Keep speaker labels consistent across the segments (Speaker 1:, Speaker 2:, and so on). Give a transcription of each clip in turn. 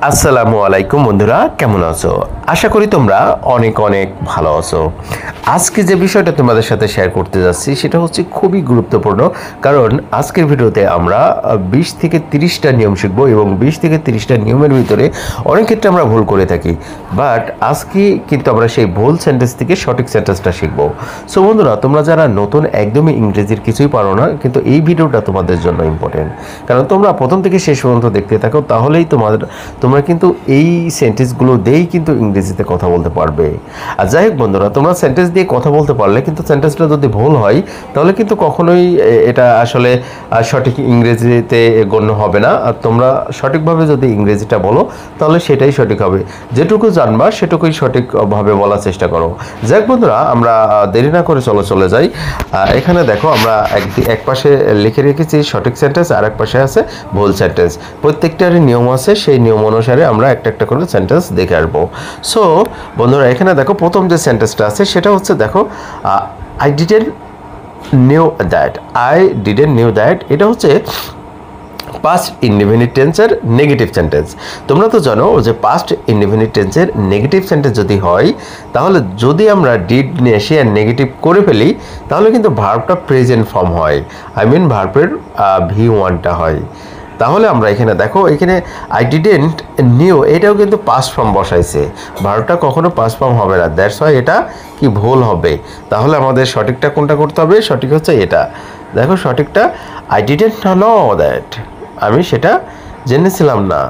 Speaker 1: আসসালামু আলাইকুম বন্ধুরা, কেমন আছো? আশা করি তোমরা অনেক অনেক ভালো আছো। আজকে যে বিষয়টা তোমাদের সাথে শেয়ার করতে যাচ্ছি সেটা হচ্ছে খুবই গুরুত্বপূর্ণ, কারণ আজকের ভিডিওতে আমরা 20 থেকে 30টা নিয়ম শিখবো এবং 20 থেকে 30টা নিয়মের ভিতরে অনেক ক্ষেত্রে আমরা ভুল করে থাকি, বাট আজকে কিন্তু আমরা সেই ভুল সেন্টেন্স থেকে সঠিক সেন্টেন্সটা শিখবো। সো বন্ধুরা, তোমরা যারা নতুন একদমই ইংরেজির কিছুই পারো না, কিন্তু এই ভিডিওটা তোমাদের জন্য ইম্পর্টেন্ট, কারণ তোমরা প্রথম থেকে শেষ পর্যন্ত দেখতে থাকো, তাহলেই তোমরা কিন্তু এই সেন্টেন্সগুলো দিয়েই কিন্তু ইংরেজিতে কথা বলতে পারবে। আর যাই হোক বন্ধুরা, তোমরা সেন্টেন্স দিয়ে কথা বলতে পারলে কিন্তু সেন্টেন্সটা যদি ভুল হয় তাহলে কিন্তু কখনোই এটা আসলে সঠিক ইংরেজিতে গণ্য হবে না। আর তোমরা সঠিকভাবে যদি ইংরেজিটা বলো তাহলে সেটাই সঠিক হবে। যেটুকু জানবা সেটুকুই সঠিকভাবে বলার চেষ্টা করো। যাই হোক বন্ধুরা, আমরা দেরি না করে চলে যাই। এখানে দেখো, আমরা এক পাশে লিখে রেখেছি সঠিক সেন্টেন্স, আর এক পাশে আছে ভুল সেন্টেন্স। প্রত্যেকটারই নিয়ম আছে, সেই নিয়ম অনুসারে আমরা একটা একটা করে সেন্টেন্স দেখে আসবো। সো বন্ধুরা, এখানে দেখো প্রথম যে সেন্টেন্সটা আছে সেটা হচ্ছে, দেখো, আই ডিডেন্ট নিউ দ্যাট। এটা হচ্ছে পাস্ট ইনডিফিনিট টেন্সের নেগেটিভ সেন্টেন্স। তোমরা তো জানো যে পাস্ট ইনডিফিনিট টেন্সের নেগেটিভ সেন্টেন্স যদি হয়, তাহলে যদি আমরা ডিড নিয়ে এসে নেগেটিভ করে ফেলি তাহলে কিন্তু ভার্বটা প্রেজেন্ট ফর্ম হয়, ভার্বের V1টা হয়। তাহলে আমরা এখানে দেখো, এখানে আই ডিডেন্ট নিউ এটাও কিন্তু পাস্ট ফর্ম বসাইছে, ভার্বটা কখনো পাস্ট ফর্ম হবে না, দ্যাটস ওয়াই এটা কি ভুল হবে। তাহলে আমাদের সঠিকটা কোনটা করতে হবে? সঠিক হচ্ছে এটা। দেখো সঠিকটা, আই ডিডেন্ট নো দ্যাট, আমি সেটা জেনেছিলাম না,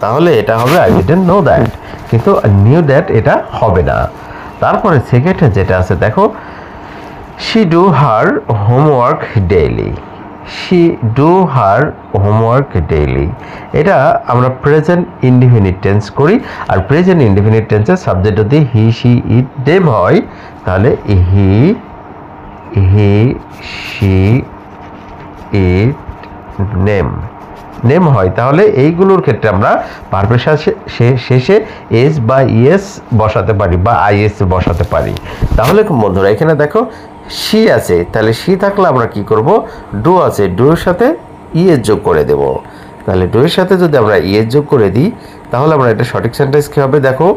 Speaker 1: তাহলে এটা হবে আই ডিডেন্ট নো দ্যাট, কিন্তু নিউ দ্যাট এটা হবে না। তারপরে সেকেন্ডে যেটা আছে, দেখো, she do her homework daily. She do her homework daily, এটা আমরা প্রেজেন্ট ইনডিফিনিট টেন্স করি, আর প্রেজেন্ট ইনডিফিনিট টেন্সের সাবজেক্ট যদি হি, শি, ইট, দেম হয় তাহলে হি, শি, ইট, নেম হয়, তাহলে এইগুলোর ক্ষেত্রে আমরা ভার্বের শেষে এস বা ইএস বসাতে পারি বা আইএস বসাতে পারি। তাহলে বন্ধুরা, এখানে দেখো শি আছে, তাহলে শি থাকলে আমরা কি করব? ডু আছে, ডু এর সাথে ইএস যোগ করে দেব। তাহলে ডু এর সাথে যদি আমরা ইএস যোগ করে দিই তাহলে আমরা এটা সঠিক সেন্টেন্স কী হবে? দেখো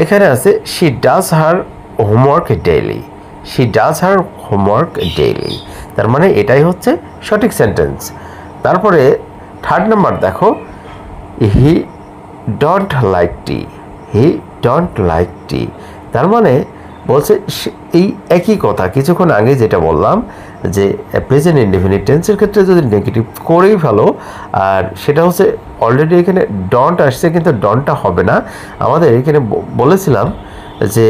Speaker 1: এখানে আছে, she does her homework daily. She does her homework daily, তার মানে এটাই হচ্ছে সঠিক সেন্টেন্স। তারপরে থার্ড নাম্বার দেখো, he don't like tea. He don't like tea, তার মানে বলছে এই একই কথা কিছুক্ষণ আগে যেটা বললাম, যে প্রেজেন্ট ইনডিফিনিট টেন্সের ক্ষেত্রে যদি নেগেটিভ করেই ফেলো, আর সেটা হচ্ছে অলরেডি এখানে ডন্ট আসছে, কিন্তু ডনটা হবে না। আমাদের এখানে বলেছিলাম যে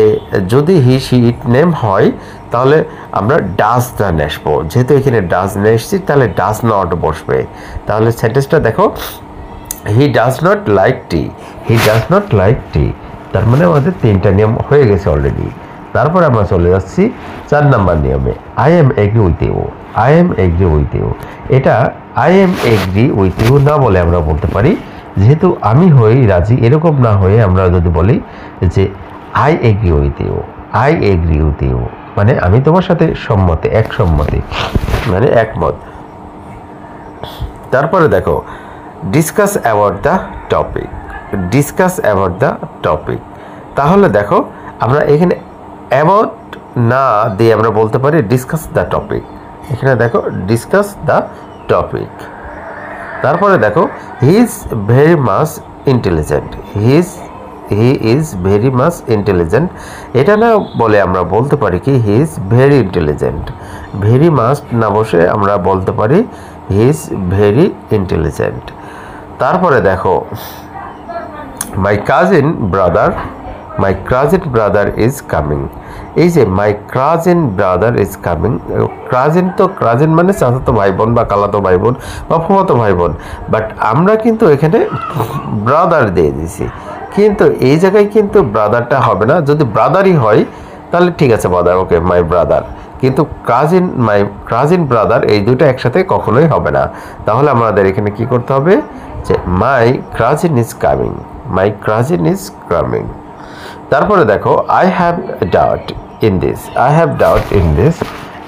Speaker 1: যদি হি, শি, ইট, নেম হয় তাহলে আমরা ডাজ না নেসবো, যেহেতু এখানে ডাজ নিয়ে এসছি তাহলে ডাজ নট বসবে। তাহলে সেন্টেন্সটা দেখো, he does not like tea. He does not like tea, তার মানে আমাদের 3টা নিয়ম হয়ে গেছে অলরেডি। তারপর আমরা চলে যাচ্ছি 4 নাম্বার নিয়মে, I am agree with you. I am agree with you, এটা I am agree with you না বলে আমরা বলতে পারি, যেহেতু আমি হই রাজি, এরকম না হয়ে আমরা যদি বলি যে I agree with you. I agree with you মানে আমি তোমার সাথে সম্মতি, মানে একমত। তারপরে দেখো, discuss about the topic. Discuss about the topic, তাহলে দেখো আমরা এখানে অ্যাবাউট না দিয়ে আমরা বলতে পারি ডিসকাস দ্য টপিক। এখানে দেখো ডিসকাস দ্য টপিক। তারপরে দেখো, he is very much intelligent. He is very much intelligent, এটা না বলে আমরা বলতে পারি কি he is very intelligent. Very much না বসে আমরা বলতে পারি হি ইজ ভেরি ইন্টেলিজেন্ট। তারপরে দেখো, my cousin brother is coming. এই যে my cousin brother is coming, cousin মানে চাচাতো ভাই বোন বা খালাতো ভাই বোন বা ফুফাতো ভাই বোন, বাট আমরা কিন্তু এখানে ব্রাদার দিয়ে দিছি, কিন্তু এই জায়গায় কিন্তু ব্রাদারটা হবে না। যদি ব্রাদারই হয় তাহলে ঠিক আছে, ব্রাদার, ওকে, মাই ব্রাদার, কিন্তু কাজিন ব্রাদার এই দুটো একসাথে কখনোই হবে না। তাহলে আমাদের এখানে কি করতে হবে? যে my cousin is coming. My cousin is coming. তারপরে দেখো, I have doubt in this. I have doubt in this,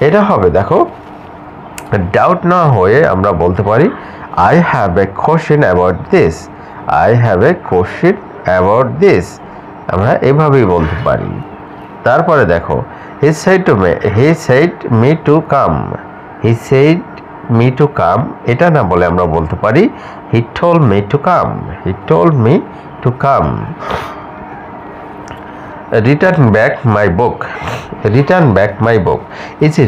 Speaker 1: এটা হবে, দেখো, ডাউট না হয়ে আমরা বলতে পারি I have a question about this. I have a question about this, আমরা এভাবেই বলতে পারি। তারপরে দেখো he said me to come, he said me to come, এটা না বলে আমরা বলতে পারি he told me to come, he told me to come. Return back my book, return back my book, এই যে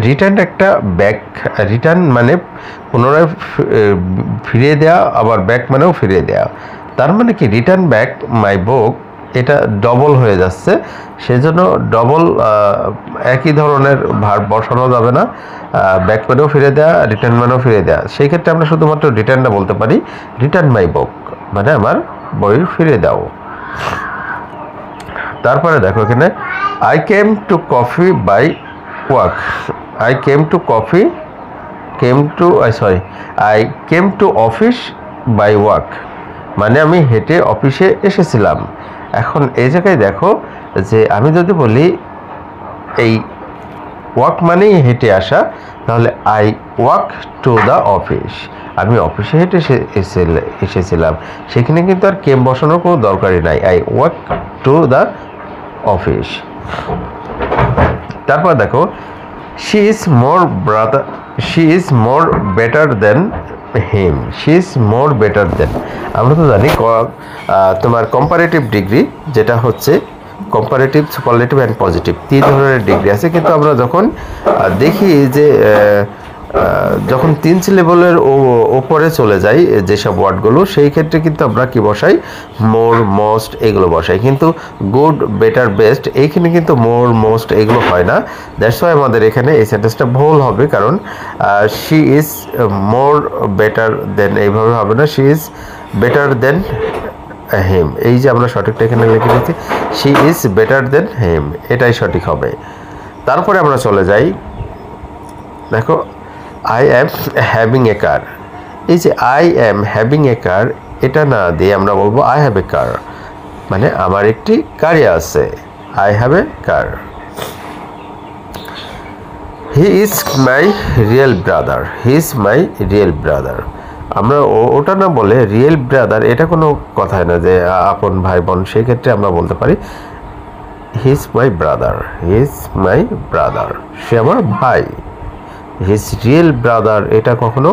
Speaker 1: রিটার্ন একটা ব্যাক, রিটার্ন মানে পুনরায় ফিরিয়ে দেওয়া, আবার ব্যাক মানেও ফিরিয়ে দেওয়া। তার মানে কি রিটার্ন ব্যাক মাই বুক এটা ডবল হয়ে যাচ্ছে, সেজন্য ডবল একই ধরনের ভার্ব বসানো যাবে না, ব্যাক মানেও ফিরে দেওয়া, রিটার্ন মানেও ফিরে দেওয়া। সেই ক্ষেত্রে আমরা শুধুমাত্র রিটার্নটা বলতে পারি, রিটার্ন মাই বুক মানে আমার বই ফিরে দাও। তারপরে দেখো এখানে I came to coffee by walk, I came to coffee I came to office by walk, মানে আমি হেঁটে অফিসে এসেছিলাম। এখন এই জায়গায় দেখো যে আমি যদি বলি এই ওয়াক মানেই হেঁটে আসা, তাহলে I walk to the office, আমি অফিসে হেঁটে এসেছিলাম, সেখানে কিন্তু আর কেম বসানোর কোনো দরকারই নাই, I walk to the office. তারপর দেখো she is more better then him, she is more better দেন, আমরা তো জানি তোমার কম্পারেটিভ ডিগ্রি যেটা হচ্ছে কম্পারেটিভ, সুপারলেটিভ অ্যান্ড পজিটিভ, 3 ধরনের ডিগ্রি আছে। কিন্তু আমরা যখন দেখি যে যখন 3 সিলেবলের ওপরে চলে যাই যেসব ওয়ার্ডগুলো, সেই ক্ষেত্রে কিন্তু আমরা কি বসাই, মোর, মোস্ট এগুলো বসাই। কিন্তু গুড, বেটার, বেস্ট এইখানে কিন্তু মোর, মোস্ট এগুলো হয় না। দ্যাটস ওয়াই আমাদের এখানে এই সেন্টেন্সটা ভুল হবে, কারণ শি ইজ মোর বেটার দেন এইভাবে হবে না, শি ইজ বেটার দেন হেম, এই যে আমরা সঠিকটা এখানে লিখে দিচ্ছি, শি ইজ বেটার দেন হেম, এটাই সঠিক হবে। তারপরে আমরা চলে যাই, দেখো আই অ্যাম হ্যাভিং এ কার, এই যে আই অ্যাম হ্যাভিং এ কার এটা না দিয়ে আমরা বলবো আই হ্যাভ এ কার, মানে আমার একটি গাড়ি আছে, I have A car. He is my real brother, he is my real brother, আমরা ওটা না বলে রিয়েল ব্রাদার, এটা কোনো কথাই না যে আপন ভাই বোন, সেই ক্ষেত্রে আমরা বলতে পারি he is my brother, he is my brother, সে আমার ভাই। হিজ রিয়েল ব্রাদার এটা কখনো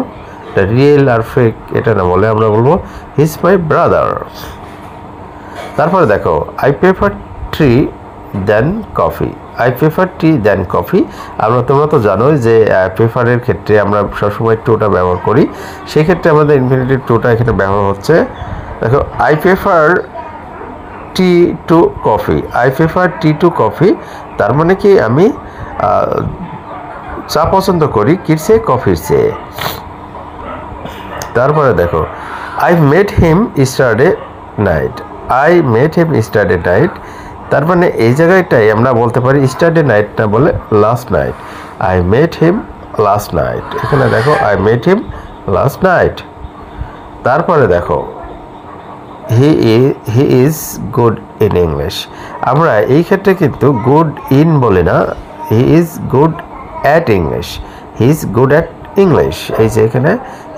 Speaker 1: রিয়েল আর ফেক এটা না বলে আমরা বলবো হিজ মাই ব্রাদার। তারপরে দেখো I prefer tea than coffee, I prefer tea than coffee, তোমরা তো জানোই যে প্রেফারের ক্ষেত্রে আমরা সবসময় টুটা ব্যবহার করি, সেই ক্ষেত্রে আমাদের ইনফিনিটিভ টুটা এখানে ব্যবহার হচ্ছে। দেখো I prefer T two coffee, I prefer T to coffee, তার মানে কি আমি চা পছন্দ করি কির চেয়ে, কফির চেয়ে। তারপরে দেখো I met him ইস্টারডে night, I met him ইস্টারডে night, তার মানে এই জায়গাটাই আমরা বলতে পারি ইস্টারডে নাইট না বলে last night, I met him last night, এখানে দেখো I met him last night. তারপরে দেখো he is good in English, আমরা এই ক্ষেত্রে কিন্তু গুড ইন বলি না, he is good at English, he is good at English, এই যে এখানে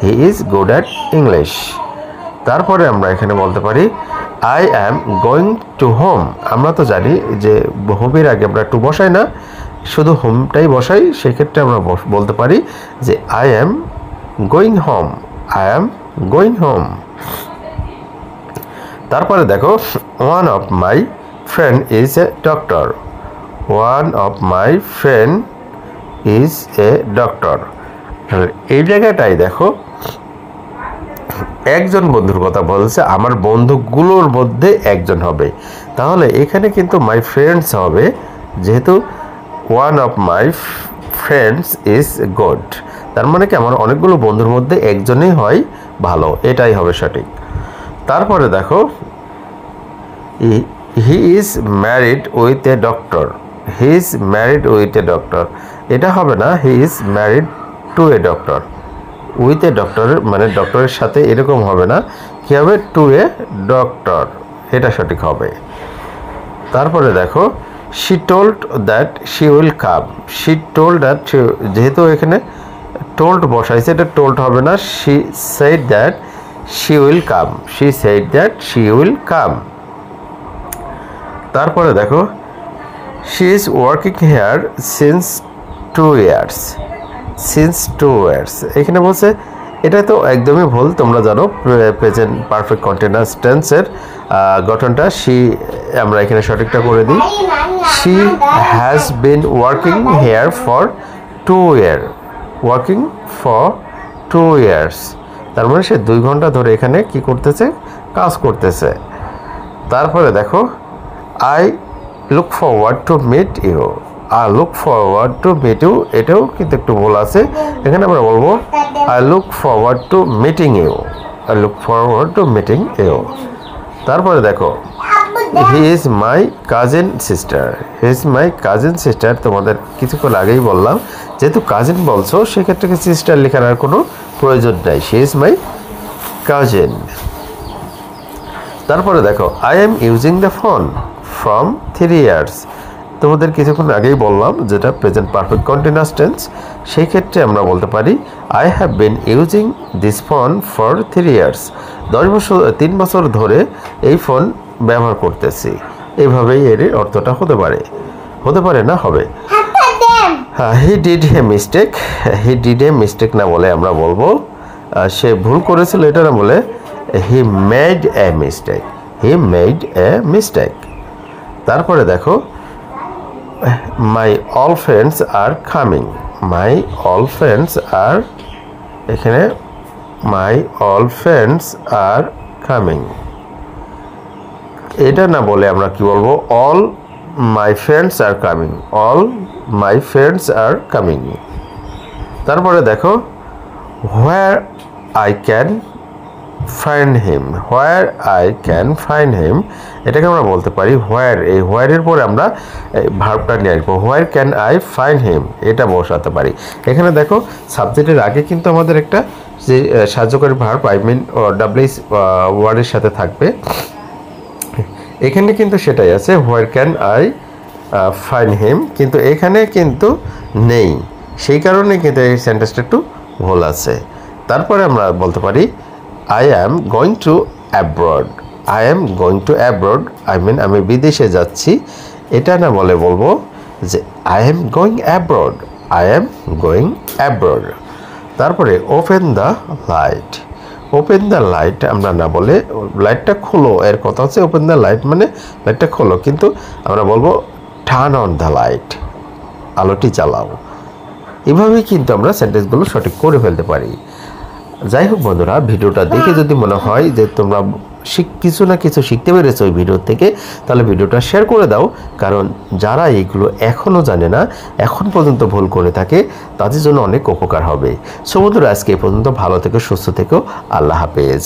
Speaker 1: he is good at English. তারপরে আমরা এখানে বলতে পারি I am going to home, আমরা তো জানি যে হোমের আগে আমরা টু বসাই না, শুধু হোমটাই বসাই, সেক্ষেত্রে আমরা বলতে পারি যে I am going home, I am going home. তারপরে দেখো one of my friend is a doctor, one of my friend is a doctor, এই জায়গাটাই দেখো একজন বন্ধুর কথা বলছে, আমার বন্ধুগুলোর মধ্যে একজন হবে, তাহলে এখানে কিন্তু মাই ফ্রেন্ডস হবে, যেহেতু one of my friends is good, তার মানে কি আমার অনেকগুলো বন্ধুর মধ্যে একজনই হয় ভালো, এটাই হবে সঠিক। তারপরে দেখো he is married with a doctor, he is married with a doctor, এটা হবে না, he is married to a doctor, with a doctor মানে ডক্টরের সাথে এরকম হবে না, কী হবে টু এ ডক্টর, এটা সঠিক হবে। তারপরে দেখো she told that she will come, she told that, যেহেতু এখানে টোল্ড বসাইছে, এটা টোল্ড হবে না, she said that she will come. She said that she will come. তারপরে দেখো she is working here since 2 years. Since 2 years এখানে বলছে এটা তো একদমই ভুল, তোমরা জানো প্রেজেন্ট পারফেক্ট কন্টিনিউয়াস টেন্সের গঠনটা she, আমরা এখানে সঠিকটা করে দিই, she has been working here for 2 years. Working for 2 years তার মানে সে 2 ঘন্টা ধরে এখানে কি করতেছে, কাজ করতেছে। তারপরে দেখো I look forward to meet you. I look forward to meet you এটাও কিন্তু একটু ভুল আছে, এখানে আমরা বলবো I look forward to meeting you. I look forward to meeting you. তারপরে দেখো he is my cousin sister. He is my cousin sister তোমাদের কিছুক্ষণ আগেই বললাম, যেহেতু কাজিন বলছো সেক্ষেত্রে সিস্টার লেখার আর কোনো প্রয়োজন নাই, she is my cousin. তারপরে দেখো I am using the phone from 3 years. তোমাদের কিছুক্ষণ আগেই বললাম যেটা প্রেজেন্ট পারফেক্ট কন্টিনিউয়াস টেন্স, সেই ক্ষেত্রে আমরা বলতে পারি I have been using this phone for 3 years. 3 বছর ধরে এই ফোন ব্যবহার করতেছি, এইভাবেই এর অর্থটা হতে পারে না হবে। He did A mistake, he did a mistake না বলে আমরা বলবো সে ভুল করেছিল, এটা না বলে he made a mistake, he made a mistake. তারপরে দেখো my all friends are coming, my all friends are, এখানে my all friends are coming, এটা না বলে আমরা কি বলবো all my friends are coming, all my friends are coming. তারপরে দেখো where I can find him, where I can find him এটাকে আমরা বলতে পারি হোয়ার, এই হোয়ারের পরে আমরা ভার্বটা নিয়ে আসবো, where can I find him এটা বসাতে পারি। এখানে দেখো সাবজেক্টের আগে কিন্তু আমাদের একটা যে সাহায্যকারী ভার্ব আই মিন ডাব্লিউএস ওয়ার্ডের সাথে থাকবে, এখানে কিন্তু সেটাই আছে where can I find him, কিন্তু এখানে কিন্তু নেই, সেই কারণে কিন্তু এই সেন্টেন্সটা একটু ভুল আছে। তারপরে আমরা বলতে পারি I am going to abroad. I am going to abroad. I mean আমি বিদেশে যাচ্ছি, এটা না বলে বলবো যে I am going abroad. I am going abroad. তারপরে open the light. Open the light আমরা না বলে লাইটটা খোলো, এর কথা হচ্ছে open the light মানে লাইটটা খোলো, কিন্তু আমরা বলবো turn on the light, আলোটি জ্বালাও। এভাবেই কিন্তু আমরা সেন্টেন্সগুলো সঠিক করে ফেলতে পারি। যাই হোক বন্ধুরা, ভিডিওটা দেখে যদি মনে হয় যে তোমরা কিছু না কিছু শিখতে পেরেছো ওই ভিডিও থেকে, তাহলে ভিডিওটা শেয়ার করে দাও, কারণ যারা এইগুলো এখনও জানে না, এখন পর্যন্ত ভুল করে থাকে, তাদের জন্য অনেক উপকার হবে। সো বন্ধুরা, আজকে এই পর্যন্ত, ভালো থেকো, সুস্থ থেকো, আল্লাহ হাফেজ।